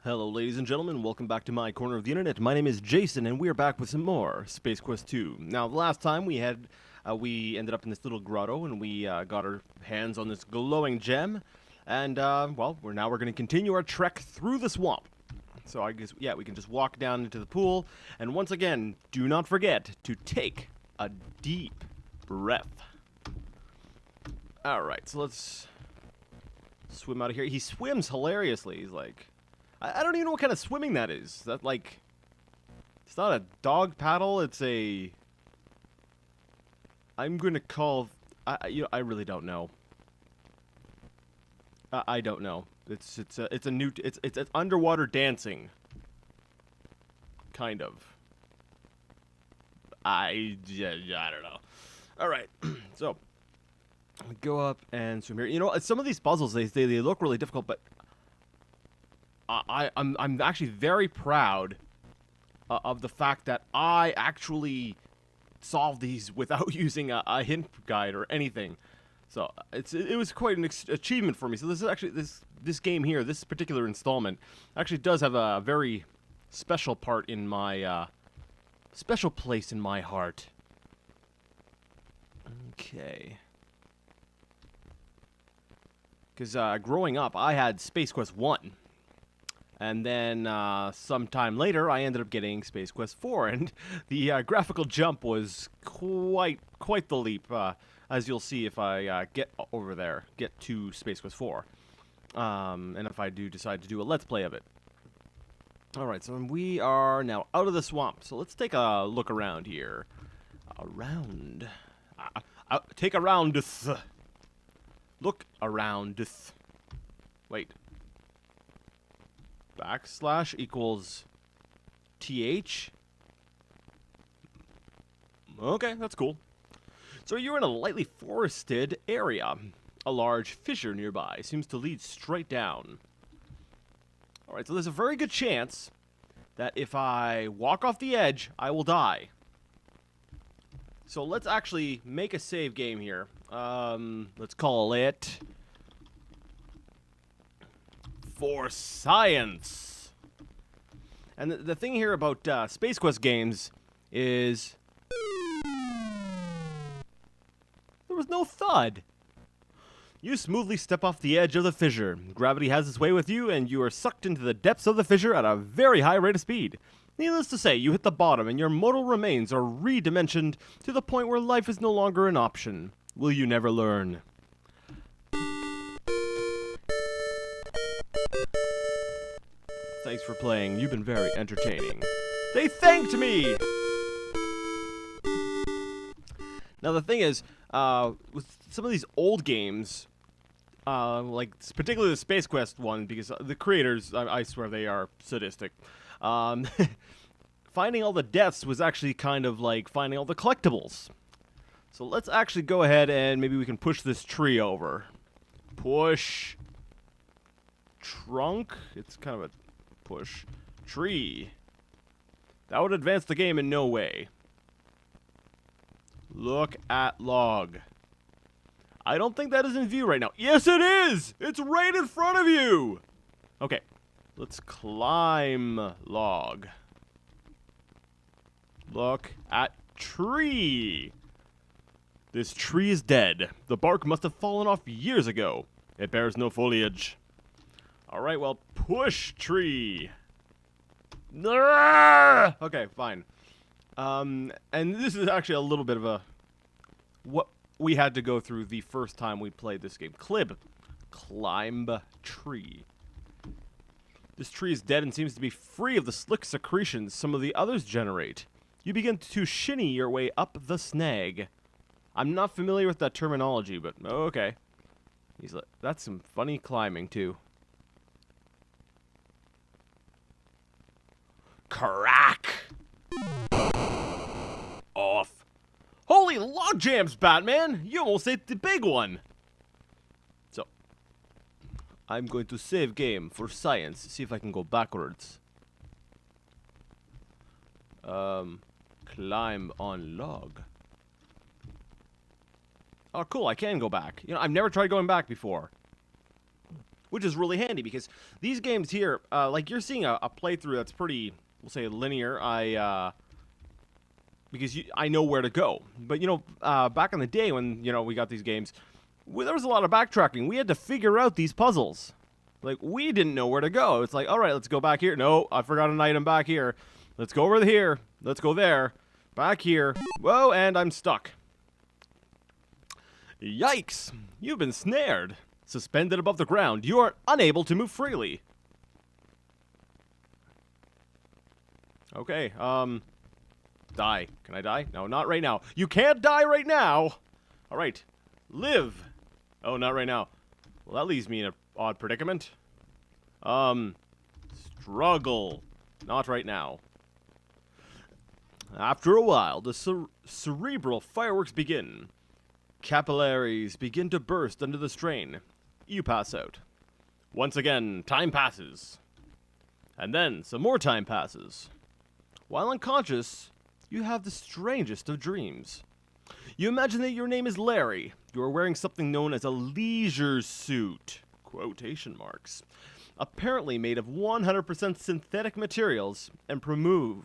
Hello, ladies and gentlemen. Welcome back to my corner of the internet. My name is Jason, and we are back with some more Space Quest 2. Now, the last time we ended up in this little grotto, and we got our hands on this glowing gem, and well, we're going to continue our trek through the swamp. So I guess, yeah, we can just walk down into the pool, and once again, do not forget to take a deep breath. All right, so let's swim out of here. He swims hilariously. He's like, I don't even know what kind of swimming that is. Is that like, it's not a dog paddle. It's a. I'm gonna call. I really don't know. I don't know. It's underwater dancing. Kind of. I don't know. All right, so we go up and swim here. You know, some of these puzzles they look really difficult, but I'm actually very proud of the fact that I actually solved these without using a hint guide or anything. So it was quite an achievement for me. So this is actually this game here, this particular installment, actually does have a very special part in my special place in my heart. Okay. Because growing up, I had Space Quest 1. And then sometime later, I ended up getting Space Quest 4, and the graphical jump was quite the leap, as you'll see if I get to Space Quest 4, and if I do decide to do a Let's Play of it. All right, so we are now out of the swamp, so let's take a look around here. Take a roundeth. Look aroundeth. Wait. Backslash equals TH. Okay, that's cool. So you're in a lightly forested area. A large fissure nearby seems to lead straight down. Alright, so there's a very good chance that if I walk off the edge, I will die. So let's actually make a save game here. Let's call it For Science. And the thing here about Space Quest games is there was no thud. You smoothly step off the edge of the fissure. Gravity has its way with you, and you are sucked into the depths of the fissure at a very high rate of speed. Needless to say, you hit the bottom, and your mortal remains are redimensioned to the point where life is no longer an option. Will you never learn? Thanks for playing. You've been very entertaining. They thanked me! Now, the thing is, with some of these old games, like particularly the Space Quest one, because the creators, I swear they are sadistic, finding all the deaths was actually kind of like finding all the collectibles. So let's actually go ahead and maybe we can push this tree over. Push. Trunk? It's kind of a push. Tree. That would advance the game in no way. Look at log. I don't think that is in view right now. Yes, it is! It's right in front of you! Okay. Let's climb log. Look at tree. This tree is dead. The bark must have fallen off years ago. It bears no foliage. Alright, well, push tree. Okay, fine. And this is actually a little bit of what we had to go through the first time we played this game. Climb tree. This tree is dead and seems to be free of the slick secretions some of the others generate. You begin to shinny your way up the snag. I'm not familiar with that terminology, but okay. That's some funny climbing, too. Crack! Off. Holy log jams, Batman! You almost ate the big one! So, I'm going to save game for science, see if I can go backwards. Climb on log. Oh, cool, I can go back. You know, I've never tried going back before. which is really handy because these games here, like you're seeing a playthrough that's pretty, we'll say, linear. Because I know where to go. But, back in the day when, we got these games, there was a lot of backtracking. We had to figure out these puzzles. Like, we didn't know where to go. It's like, all right, let's go back here. No, I forgot an item back here. Let's go over here. Let's go there. Back here. Whoa, and I'm stuck. Yikes! You've been snared. Suspended above the ground. You are unable to move freely. Okay, die. Can I die? No, not right now. You can't die right now! Alright. Live! Oh, not right now. Well, that leaves me in an odd predicament. Struggle. Not right now. After a while, the cerebral fireworks begin. Capillaries begin to burst under the strain. You pass out. Once again, time passes. And then, some more time passes. While unconscious, you have the strangest of dreams. You imagine that your name is Larry. You are wearing something known as a leisure suit. Quotation marks. Apparently made of 100% synthetic materials and proven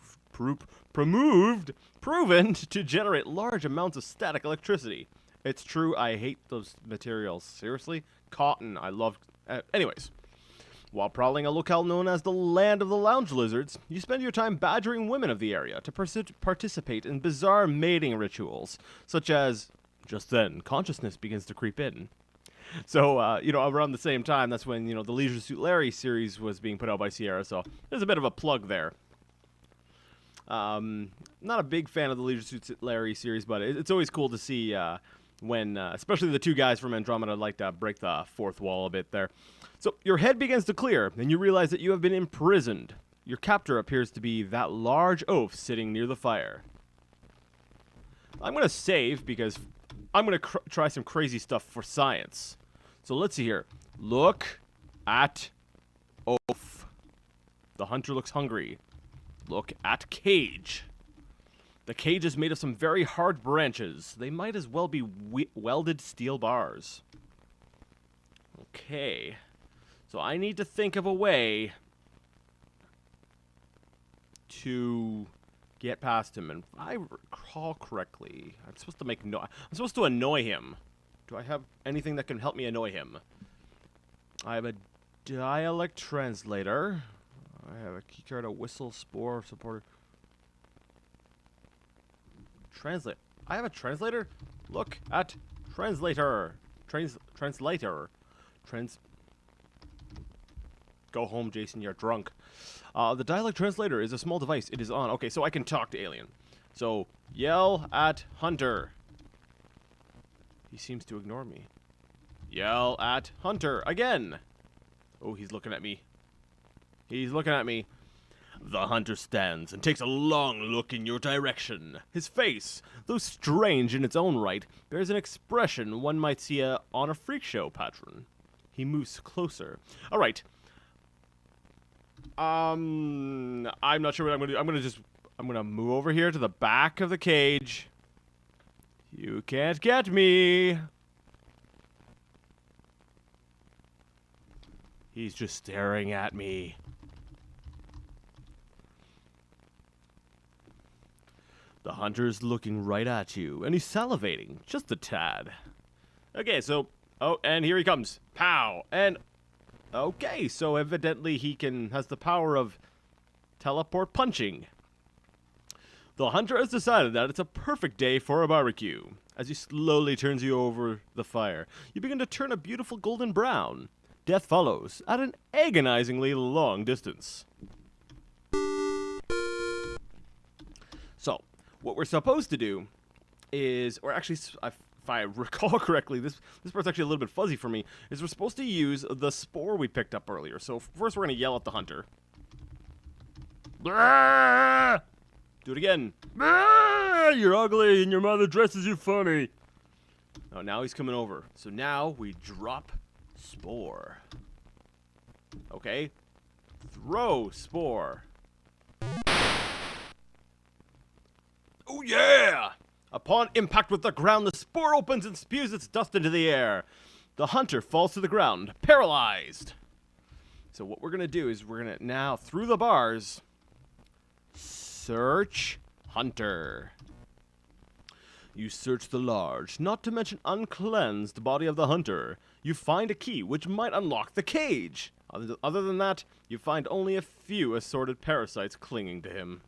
to generate large amounts of static electricity. It's true, I hate those materials. Seriously? Cotton, I love... anyways. While prowling a locale known as the Land of the Lounge Lizards, you spend your time badgering women of the area to participate in bizarre mating rituals, such as... Just then, consciousness begins to creep in. So, around the same time, that's when, the Leisure Suit Larry series was being put out by Sierra, so there's a bit of a plug there. Not a big fan of the Leisure Suit Larry series, but it's always cool to see when, especially the two guys from Andromeda like to break the fourth wall a bit there. So your head begins to clear, and you realize that you have been imprisoned. Your captor appears to be that large oaf sitting near the fire. I'm going to save because I'm going to try some crazy stuff for science. So let's see here. Look at oaf. The hunter looks hungry. Look at cage. The cage is made of some very hard branches. They might as well be welded steel bars. Okay. So I need to think of a way to get past him. And if I recall correctly, I'm supposed to I'm supposed to annoy him. Do I have anything that can help me annoy him? I have a dialect translator. I have a keycard, a whistle, spore, supporter. Translate. I have a translator? Look at translator. Translator. Go home, Jason, you're drunk. The dialect translator is a small device. It is on. Okay, so I can talk to alien. So, yell at hunter. He seems to ignore me. Yell at hunter again. Oh, he's looking at me. He's looking at me. The hunter stands and takes a long look in your direction. His face, though strange in its own right, bears an expression one might see on a freak show patron. He moves closer. All right. I'm not sure what I'm going to do. I'm going to move over here to the back of the cage. You can't get me. He's just staring at me. The hunter's looking right at you, and he's salivating, just a tad. Okay, so... Oh, and here he comes. Pow! And... Okay, so evidently he has the power of teleport punching. The hunter has decided that it's a perfect day for a barbecue. As he slowly turns you over the fire, you begin to turn a beautiful golden brown. Death follows at an agonizingly long distance. So, what we're supposed to do is, or actually, if I recall correctly, this part's actually a little bit fuzzy for me, is we're supposed to use the spore we picked up earlier. So first we're going to yell at the hunter. Blah! Do it again. Blah! You're ugly and your mother dresses you funny. Oh, now he's coming over. So now we drop spore. Okay. Throw spore. Oh yeah! Upon impact with the ground, the spore opens and spews its dust into the air. The hunter falls to the ground, paralyzed. So what we're going to do is we're going to now, through the bars, search hunter. You search the large, not to mention uncleansed body of the hunter. You find a key which might unlock the cage. Other than that, you find only a few assorted parasites clinging to him.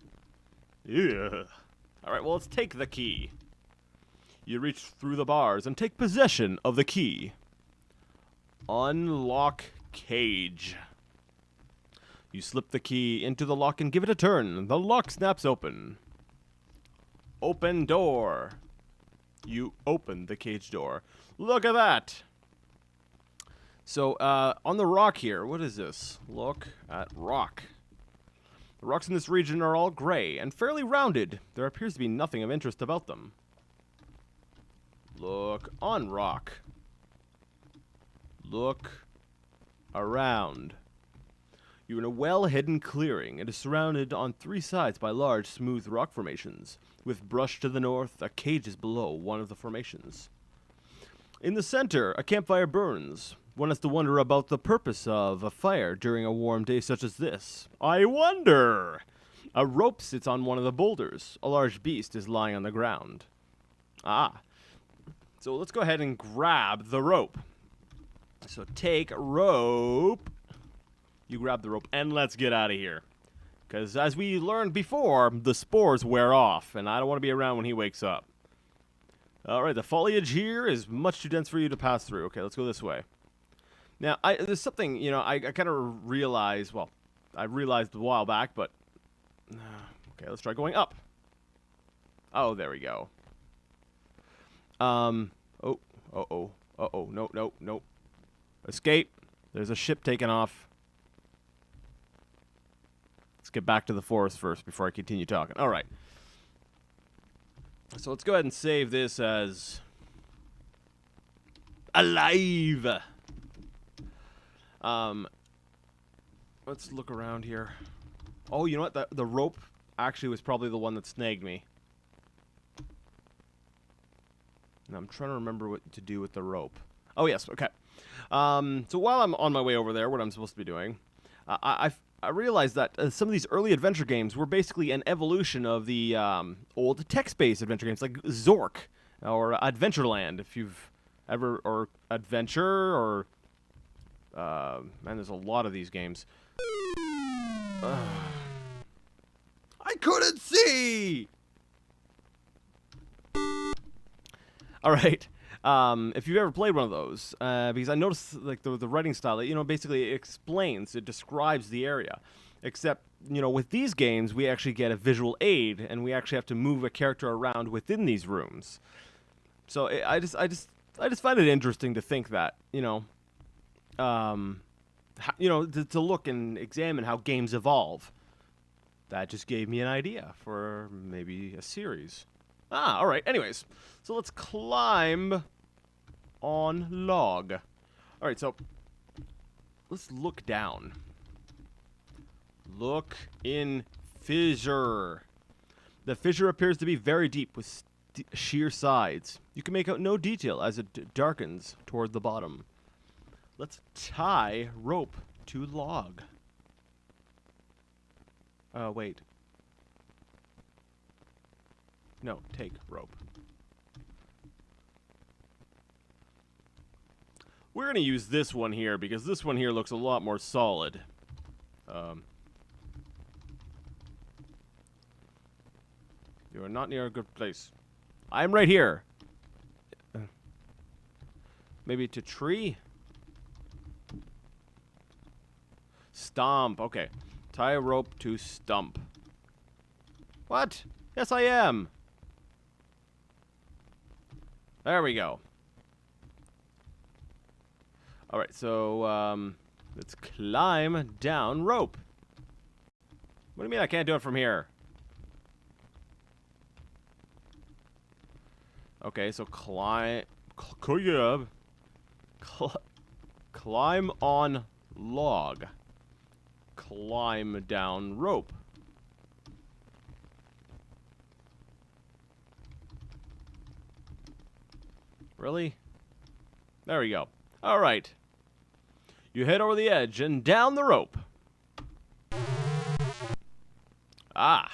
Ugh. Alright, well, let's take the key. You reach through the bars and take possession of the key. Unlock cage. You slip the key into the lock and give it a turn. The lock snaps open. Open door. You open the cage door. Look at that. So, on the rock here, what is this? Look at rock. The rocks in this region are all gray and fairly rounded. There appears to be nothing of interest about them. Look on rock. Look around. You're in a well-hidden clearing. It is surrounded on three sides by large, smooth rock formations. With brush to the north, a cage is below one of the formations. In the center, a campfire burns. One has to wonder about the purpose of a fire during a warm day such as this. I wonder! A rope sits on one of the boulders. A large beast is lying on the ground. Ah. So let's go ahead and grab the rope. So take rope. You grab the rope, and let's get out of here. Because as we learned before, the spores wear off, and I don't want to be around when he wakes up. Alright, the foliage here is much too dense for you to pass through. Okay, let's go this way. Now, there's something, you know, I kind of realized, well, I realized a while back, but... okay, let's try going up. Oh, there we go. No, no. Escape. There's a ship taking off. Let's get back to the forest first before I continue talking. All right. So let's go ahead and save this as alive. Let's look around here. Oh, you know what? The rope actually was probably the one that snagged me. Now I'm trying to remember what to do with the rope. Oh, yes. Okay. So while I'm on my way over there, what I'm supposed to be doing, I realized that some of these early adventure games were basically an evolution of the old text-based adventure games like Zork or Adventureland, if you've ever, or Adventure, or man, there's a lot of these games. I couldn't see. All right. If you've ever played one of those, because I noticed like the writing style, you know, basically it explains, it describes the area. Except, you know, with these games, we actually get a visual aid, and we actually have to move a character around within these rooms. So I just find it interesting to think that, you know, to look and examine how games evolve. That just gave me an idea for maybe a series. Ah, all right. Anyways, so let's climb on log. All right, so let's look down. Look in fissure. The fissure appears to be very deep with sheer sides. You can make out no detail as it darkens toward the bottom. Let's tie rope to log. Wait. No, take rope. We're going to use this one here because this one here looks a lot more solid. You are not near a good place. I'm right here. Maybe to tree? Stump. Okay. Tie a rope to stump. What? Yes, I am. There we go. Alright, so, let's climb down rope. What do you mean I can't do it from here? Okay, so climb on log. Climb down rope. Really? There we go. Alright. You head over the edge and down the rope. Ah.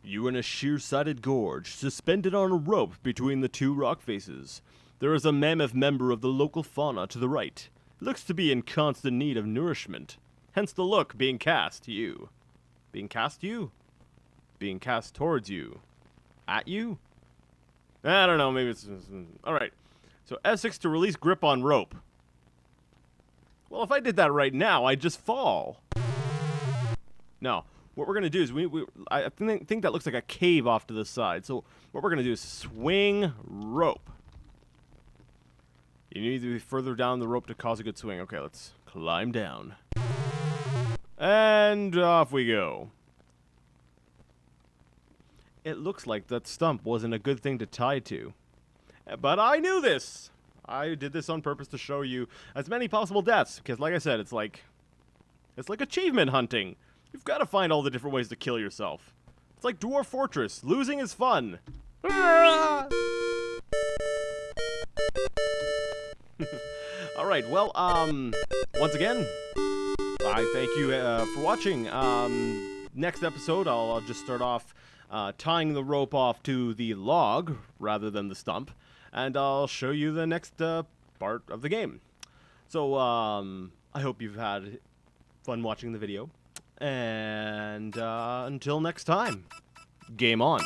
You are in a sheer-sided gorge, suspended on a rope between the two rock faces. There is a mammoth member of the local fauna to the right. It looks to be in constant need of nourishment. Hence the look being cast to you. Being cast to you? Being cast towards you. At you? I don't know, maybe it's... Alright. So F6 to release grip on rope. Well, if I did that right now, I'd just fall. No. What we're going to do is, I think that looks like a cave off to the side. So what we're going to do is swing rope. You need to be further down the rope to cause a good swing. Okay, let's climb down. And off we go. It looks like that stump wasn't a good thing to tie to. But I knew this! I did this on purpose to show you as many possible deaths. Because like I said, it's like achievement hunting. You've got to find all the different ways to kill yourself. It's like Dwarf Fortress. Losing is fun. Alright, well, once again, I thank you for watching. Next episode, I'll just start off tying the rope off to the log rather than the stump, and I'll show you the next part of the game. So, I hope you've had fun watching the video, and until next time, game on.